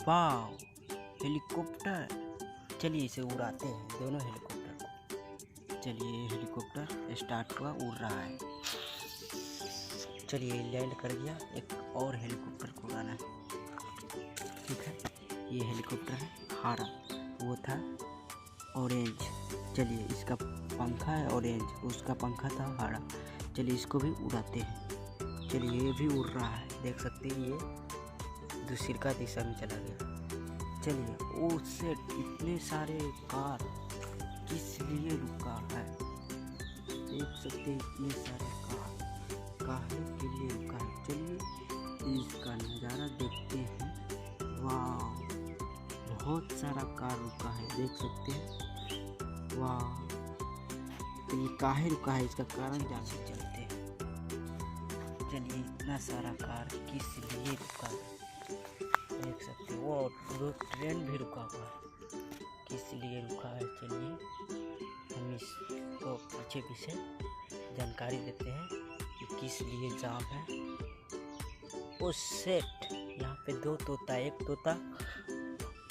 वाह हेलीकॉप्टर। चलिए इसे उड़ाते हैं दोनों हेलीकॉप्टर को। चलिए हेलीकॉप्टर स्टार्ट हुआ, उड़ रहा है। चलिए लैंड कर गया। एक और हेलीकॉप्टर को उड़ाना है। ठीक है, ये हेलीकॉप्टर है हरा, वो था ऑरेंज। चलिए इसका पंखा है ऑरेंज, उसका पंखा था हरा। चलिए इसको भी उड़ाते हैं। चलिए ये भी उड़ रहा है, देख सकते हैं ये दूसरी का दिशा में चला गया। चलिए ओ सेट, इतने सारे कार किस लिए रुका है? देख सकते हैं इतने सारे कार काहे के लिए रुका है। चलिए इसका नज़ारा देखते हैं। वाह बहुत सारा कार रुका है, देख सकते हैं। वाह चलिए काहे रुका है, इसका कारण जानते चलते हैं। चलिए इतना सारा कार किस लिए रुका है, देख सकते हैं। वो ट्रेन भी रुका हुआ है, किस लिए रुका है। चलिए हम इसको पीछे जानकारी देते हैं कि किस लिए जाम है। ओ सेट, यहाँ पे दो तोता, एक तोता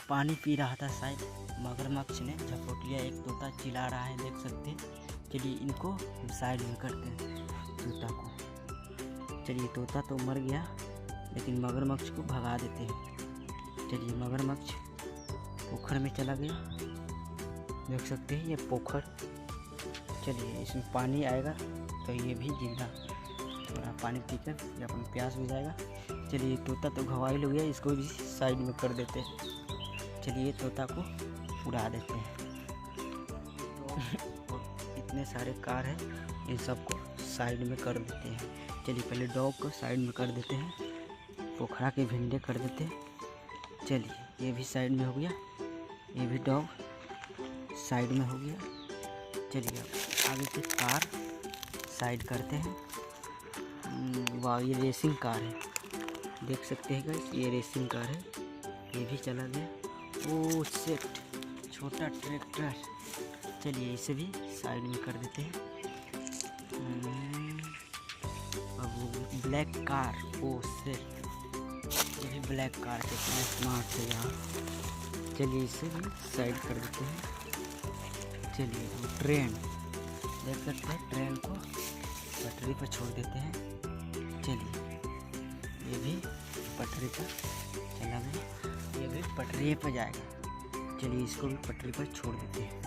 पानी पी रहा था शायद, मगरमच्छ ने झपट लिया। एक तोता चिल्ला रहा है, देख सकते हैं। चलिए इनको साइड में करते हैं तोता को। चलिए तोता तो मर गया, लेकिन मगरमच्छ को भगा देते हैं। चलिए मगरमच्छ पोखर में चला गया, देख सकते हैं ये पोखर। चलिए इसमें पानी आएगा तो ये भी जिंदा थोड़ा पानी पीकर ये अपन प्यास हो जाएगा। चलिए तोता तो घवायल हो गया, इसको भी साइड में कर देते हैं। चलिए तोता को उड़ा देते हैं। इतने सारे कार हैं, इन सबको साइड में कर देते हैं। चलिए पहले डॉग को साइड में कर देते हैं, पोखरा के भिंडे कर देते हैं। चलिए ये भी साइड में हो गया, ये भी डॉग साइड में हो गया। चलिए आगे के कार साइड करते हैं। वाह ये रेसिंग कार है, देख सकते हैं गाइस, ये रेसिंग कार है। ये भी चला गया। ओ सेट, छोटा ट्रैक्टर। चलिए इसे भी साइड में कर देते हैं। अब वो ब्लैक कार, ओ सेट, ये भी ब्लैक कार कितना स्मार्ट है यहाँ। चलिए इसे भी साइड कर देते हैं। चलिए वो ट्रेन, देख सकते हैं, ट्रेन को पटरी पर छोड़ देते हैं। चलिए ये भी पटरी पर चला गया, ये भी पटरी पर जाएगा। चलिए इसको भी पटरी पर छोड़ देते हैं।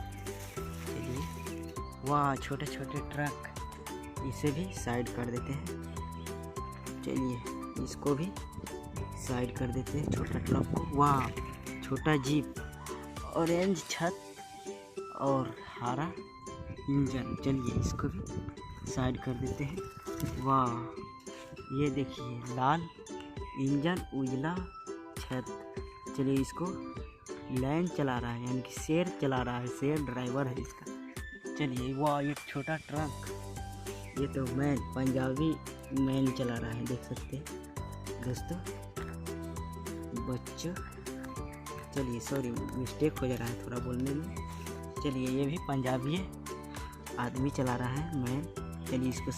चलिए वाह छोटे छोटे ट्रक, इसे भी साइड कर देते हैं। चलिए इसको भी साइड कर देते हैं, छोटा ट्रक को। वाह छोटा जीप, ऑरेंज छत और हरा इंजन। चलिए इसको भी साइड कर देते हैं। वाह ये देखिए लाल इंजन, उजला छत। चलिए इसको लाइन चला रहा है, यानी कि शेर चला रहा है, शेर ड्राइवर है इसका। चलिए वाह ये छोटा ट्रक, ये तो मैन, पंजाबी मैन चला रहा है, देख सकते हैं दोस्तों बच्चों। चलिए सॉरी मिस्टेक हो जा रहा है थोड़ा बोलने में। चलिए ये भी पंजाबी है, आदमी चला रहा है मैन। चलिए इसको